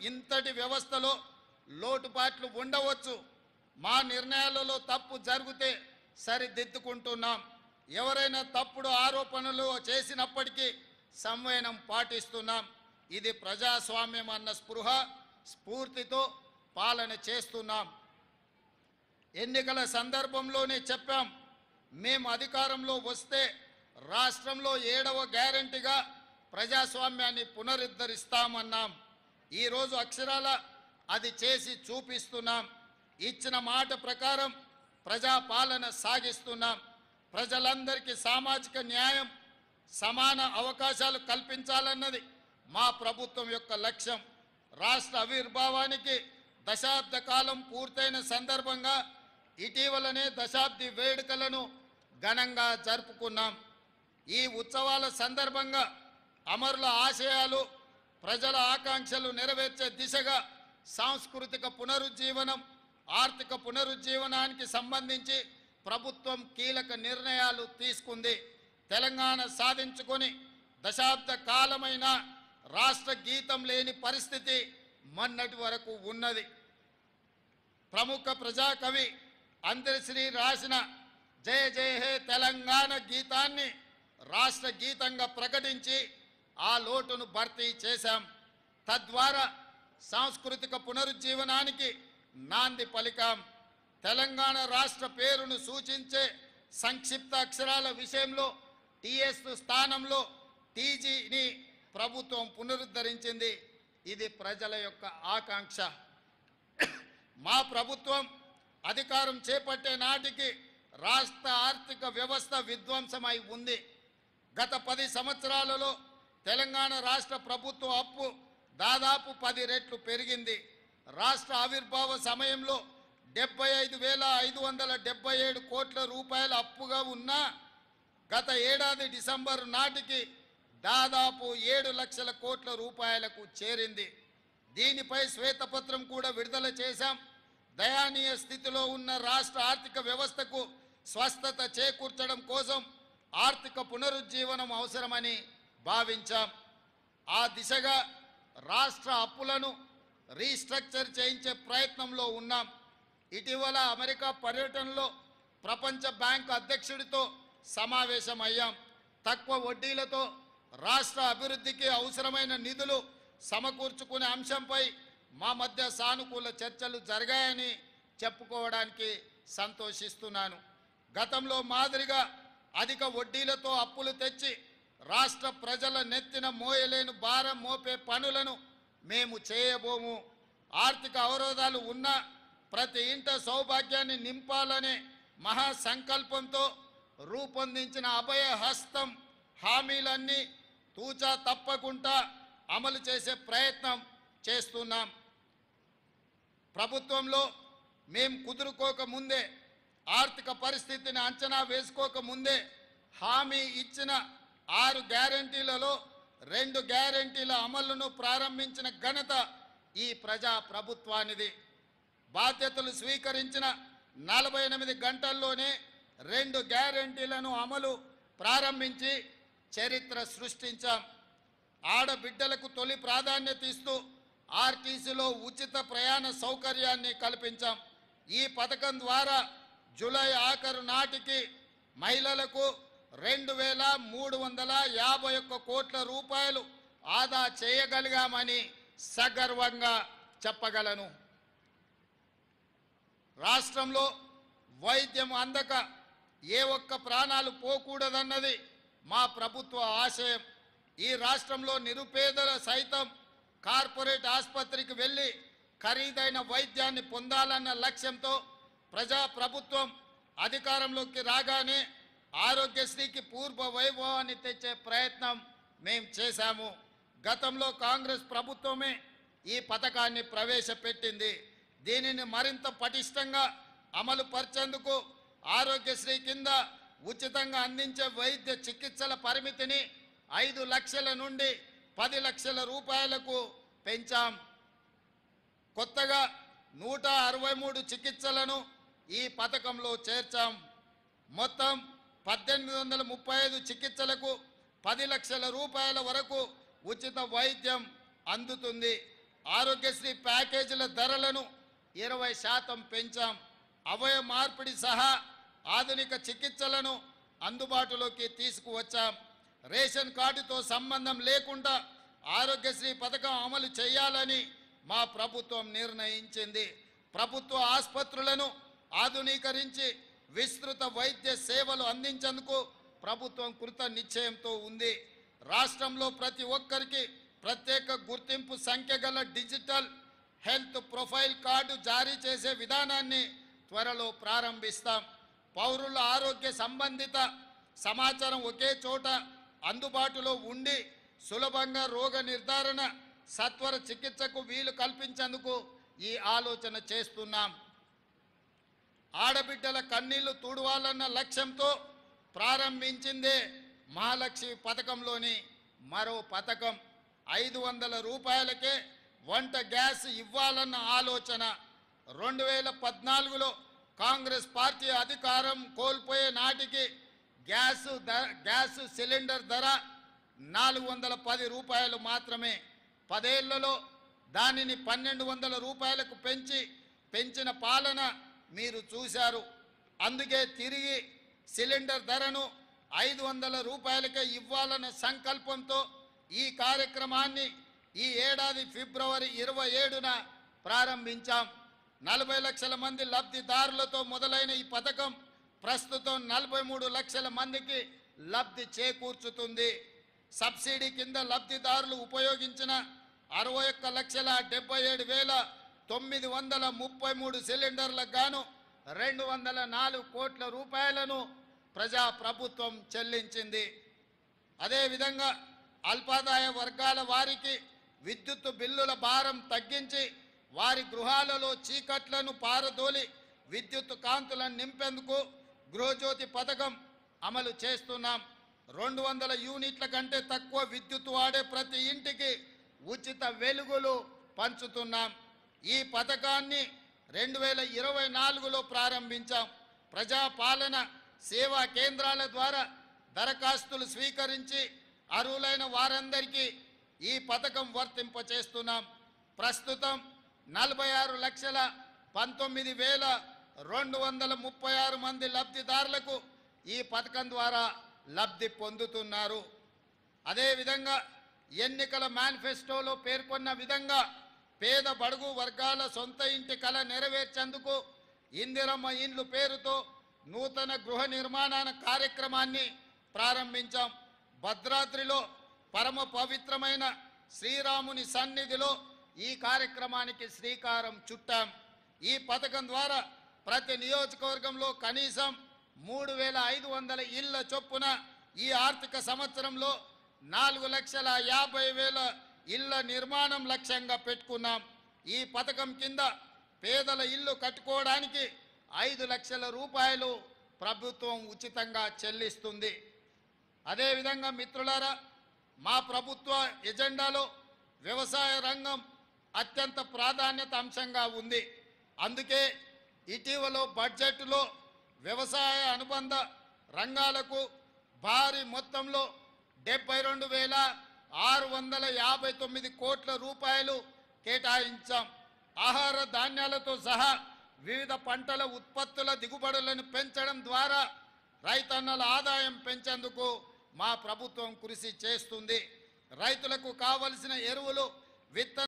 ఇంతటి వ్యవస్థలో లోటుపాట్లు ఉండవచ్చు. మా నిర్ణయాలలో తప్పు జరిగితే సరిదిద్దుకుంటున్నాం. ఎవరైనా తప్పుడు ఆరోపణలు చేసినప్పటికీ సంవయనం పాటిస్తున్నాం. ఇది ప్రజాస్వామ్యం అన్న స్ఫూర్తితో పాలన చేస్తున్నాం. ఎన్నికల సందర్భంలోనే చెప్పాం, మేము అధికారంలో వస్తే రాష్ట్రంలో 7వ గ్యారెంటీగా ప్రజాస్వామ్యాన్ని పునరుద్ధరిస్తామన్నాం. ఈరోజు అక్షరాల అది చేసి చూపిస్తున్నాం. ఇచ్చిన మాట ప్రకారం ప్రజాపాలన సాగిస్తున్నాం. ప్రజలందరికీ సామాజిక న్యాయం, సమాన అవకాశాలు కల్పించాలన్నది మా ప్రభుత్వం యొక్క లక్ష్యం. రాష్ట్ర ఆవిర్భావానికి దశాబ్ద కాలం పూర్తయిన సందర్భంగా ఇటీవలనే దశాబ్ది వేడుకలను ఘనంగా జరుపుకున్నాం. ఈ ఉత్సవాల సందర్భంగా అమరుల ఆశయాలు, ప్రజల ఆకాంక్షలు నెరవేర్చే దిశగా సాంస్కృతిక పునరుజ్జీవనం, ఆర్థిక పునరుజ్జీవనానికి సంబంధించి ప్రభుత్వం కీలక నిర్ణయాలు తీసుకుంది. తెలంగాణ సాధించుకొని దశాబ్ద కాలమైన రాష్ట్ర గీతం లేని పరిస్థితి మొన్నటి వరకు ఉన్నది. ప్రముఖ ప్రజాకవి అందరిశ్రీ రాసిన జయ జయ హే తెలంగాణ గీతాన్ని రాష్ట్ర గీతంగా ప్రకటించి ఆ లోటును భర్తీ చేశాం. తద్వారా సాంస్కృతిక పునరుజ్జీవనానికి నాంది పలికాం. తెలంగాణ రాష్ట్ర పేరును సూచించే సంక్షిప్త అక్షరాల విషయంలో టీఎస్ స్థానంలో టీజీని ప్రభుత్వం పునరుద్ధరించింది. ఇది ప్రజల యొక్క ఆకాంక్ష. మా ప్రభుత్వం అధికారం చేపట్టే నాటికి రాష్ట్ర ఆర్థిక వ్యవస్థ విధ్వంసమై ఉంది. గత 10 సంవత్సరాలలో తెలంగాణ రాష్ట్ర ప్రభుత్వ అప్పు దాదాపు 10 రెట్లు పెరిగింది. రాష్ట్ర ఆవిర్భావ సమయంలో 75,577 కోట్ల రూపాయల అప్పుగా ఉన్నా గత ఏడాది డిసెంబర్ నాటికి దాదాపు 7 లక్షల కోట్ల రూపాయలకు చేరింది. దీనిపై శ్వేతపత్రం కూడా విడుదల చేశాం. దయానీయ స్థితిలో ఉన్న రాష్ట్ర ఆర్థిక వ్యవస్థకు స్వస్థత చేకూర్చడం కోసం ఆర్థిక పునరుజ్జీవనం అవసరమని భావించాం. ఆ దిశగా రాష్ట్ర అప్పులను రీస్ట్రక్చర్ చేయించే ప్రయత్నంలో ఉన్నాం. ఇటీవల అమెరికా పర్యటనలో ప్రపంచ బ్యాంకు అధ్యక్షుడితో సమావేశమయ్యాం. తక్కువ వడ్డీలతో రాష్ట్ర అభివృద్ధికి అవసరమైన నిధులు సమకూర్చుకునే అంశంపై మా మధ్య సానుకూల చర్చలు జరిగాయని చెప్పుకోవడానికి సంతోషిస్తున్నాను. గతంలో మాదిరిగా అధిక వడ్డీలతో అప్పులు తెచ్చి రాష్ట్ర ప్రజల నెత్తిన మోయలేని భారం మోపే పనులను మేము చేయబోము. ఆర్థిక అవరోధాలు ఉన్న ప్రతి ఇంట సౌభాగ్యాన్ని నింపాలనే మహాసంకల్పంతో రూపొందించిన అభయ హస్తం హామీలన్నీ తూచా తప్పకుండా అమలు చేసే ప్రయత్నం చేస్తున్నాం. ప్రభుత్వంలో మేము కుదురుకోకముందే, ఆర్థిక పరిస్థితిని అంచనా వేసుకోకముందే హామీ ఇచ్చిన 6 గ్యారెంటీలలో 2 గ్యారెంటీల అమలును ప్రారంభించిన ఘనత ఈ ప్రజా ప్రభుత్వానిది. బాధ్యతలు స్వీకరించిన 48 గంటల్లోనే 2 గ్యారెంటీలను అమలు ప్రారంభించి చరిత్ర సృష్టించాం. ఆడబిడ్డలకు తొలి ప్రాధాన్యత ఇస్తూ ఆర్టీసీలో ఉచిత ప్రయాణ సౌకర్యాన్ని కల్పించాం. ఈ పథకం ద్వారా జూలై ఆఖరు నాటికి మహిళలకు 2,351 కోట్ల రూపాయలు ఆదా చేయగలిగామని సగర్వంగా చెప్పగలను. రాష్ట్రంలో వైద్యం అందక ఏ ఒక్క ప్రాణాలు పోకూడదన్నది మా ప్రభుత్వ ఆశయం. ఈ రాష్ట్రంలో నిరుపేదల సైతం కార్పొరేట్ ఆసుపత్రికి వెళ్ళి ఖరీదైన వైద్యాన్ని పొందాలన్న లక్ష్యంతో ప్రజా ప్రభుత్వం అధికారంలోకి రాగానే ఆరోగ్యశ్రీకి పూర్వ వైభవాన్ని తెచ్చే ప్రయత్నం మేము చేశాము. గతంలో కాంగ్రెస్ ప్రభుత్వమే ఈ పథకాన్ని ప్రవేశపెట్టింది. దీనిని మరింత పటిష్టంగా అమలు పరిచేందుకు ఆరోగ్యశ్రీ కింద ఉచితంగా అందించే వైద్య చికిత్సల పరిమితిని 5 లక్షల నుండి 10 లక్షల రూపాయలకు పెంచాం. కొత్తగా 163 చికిత్సలను ఈ పథకంలో చేర్చాం. మొత్తం 1835 చికిత్సలకు 10 లక్షల రూపాయల వరకు ఉచిత వైద్యం అందుతుంది. ఆరోగ్యశ్రీ ప్యాకేజీల ధరలను 20% పెంచాం. అవయవ మార్పిడి సహా ఆధునిక చికిత్సలను అందుబాటులోకి తీసుకువచ్చాం. రేషన్ కార్డుతో సంబంధం లేకుండా ఆరోగ్యశ్రీ పథకం అమలు చేయాలని మా ప్రభుత్వం నిర్ణయించింది. ప్రభుత్వ ఆసుపత్రులను ఆధునీకరించి విస్తృత వైద్య సేవలు అందించేందుకు ప్రభుత్వం కృత నిశ్చయంతో ఉంది. రాష్ట్రంలో ప్రతి ఒక్కరికి ప్రత్యేక గుర్తింపు సంఖ్య గల డిజిటల్ హెల్త్ ప్రొఫైల్ కార్డు జారీ చేసే విధానాన్ని త్వరలో ప్రారంభిస్తాం. పౌరుల ఆరోగ్య సంబంధిత సమాచారం ఒకే చోట అందుబాటులో ఉండి సులభంగా రోగ నిర్ధారణ సత్వర చికిత్సకు వీలు కల్పించేందుకు ఈ ఆలోచన చేస్తున్నాం. ఆడబిడ్డల కన్నీళ్లు తుడవాలన్న లక్ష్యంతో ప్రారంభించిందే మహాలక్ష్మి పథకంలోని మరో పథకం. 500 రూపాయలకే వంట గ్యాస్ ఇవ్వాలన్న ఆలోచన. 2014లో కాంగ్రెస్ పార్టీ అధికారం కోల్పోయే నాటికి గ్యాస్ సిలిండర్ ధర 410 రూపాయలు మాత్రమే. 10 ఏళ్లలో దానిని 1200 రూపాయలకు పెంచిన పాలన మీరు చూశారు. అందుకే తిరిగి సిలిండర్ ధరను 500 రూపాయలకే ఇవ్వాలన్న సంకల్పంతో ఈ కార్యక్రమాన్ని ఈ ఏడాది ఫిబ్రవరి 27న ప్రారంభించాం. 40 లక్షల మంది లబ్ధిదారులతో మొదలైన ఈ పథకం ప్రస్తుతం 43 లక్షల మందికి లబ్ధి చేకూర్చుతుంది. సబ్సిడీ కింద లబ్ధిదారులు ఉపయోగించిన 61,77,933 సిలిండర్లకు గాను 204 కోట్ల రూపాయలను ప్రజా ప్రభుత్వం చెల్లించింది. అదేవిధంగా అల్పాదాయ వర్గాల వారికి విద్యుత్ బిల్లుల భారం తగ్గించి వారి గృహాలలో చీకట్లను పారదోలి విద్యుత్ కాంతులను నింపేందుకు గృహజ్యోతి పథకం అమలు చేస్తున్నాం. 200 యూనిట్ల కంటే తక్కువ విద్యుత్ వాడే ప్రతి ఇంటికి ఉచిత వెలుగులు పంచుతున్నాం. ఈ పథకాన్ని 2024లో ప్రారంభించాం. ప్రజాపాలన సేవా కేంద్రాల ద్వారా దరఖాస్తులు స్వీకరించి అర్హులైన వారందరికీ ఈ పథకం వర్తింపచేస్తున్నాం. ప్రస్తుతం 46,19,236 మంది లబ్ధిదారులకు ఈ పథకం ద్వారా లబ్ధి పొందుతున్నారు. అదేవిధంగా ఎన్నికల మేనిఫెస్టోలో పేర్కొన్న విధంగా పేద బడుగు వర్గాల సొంత ఇంటి కల నెరవేర్చేందుకు ఇందిరమ్మ ఇండ్లు పేరుతో నూతన గృహ నిర్మాణ కార్యక్రమాన్ని ప్రారంభించాం. భద్రాద్రిలో పరమ పవిత్రమైన శ్రీరాముని సన్నిధిలో ఈ కార్యక్రమానికి శ్రీకారం చుట్టాం. ఈ పథకం ద్వారా ప్రతి నియోజకవర్గంలో కనీసం 3,500 ఇళ్ల చొప్పున ఈ ఆర్థిక సంవత్సరంలో 4,50,000 ఇళ్ల నిర్మాణం లక్ష్యంగా పెట్టుకున్నాం. ఈ పథకం కింద పేదల ఇల్లు కట్టుకోవడానికి 5 లక్షల రూపాయలు ప్రభుత్వం ఉచితంగా చెల్లిస్తుంది. అదేవిధంగా మిత్రులారా, మా ప్రభుత్వ ఎజెండాలో వ్యవసాయ రంగం అత్యంత ప్రాధాన్యత అంశంగా ఉంది. అందుకే ఇటీవల బడ్జెట్లో వ్యవసాయ అనుబంధ రంగాలకు భారీ మొత్తంలో 72,659 కోట్ల రూపాయలు కేటాయించాం. ఆహార ధాన్యాలతో సహా వివిధ పంటల ఉత్పత్తుల దిగుబడులను పెంచడం ద్వారా రైతన్నల ఆదాయం పెంచేందుకు మా ప్రభుత్వం కృషి చేస్తుంది. రైతులకు కావలసిన ఎరువులు, విత్తనాలు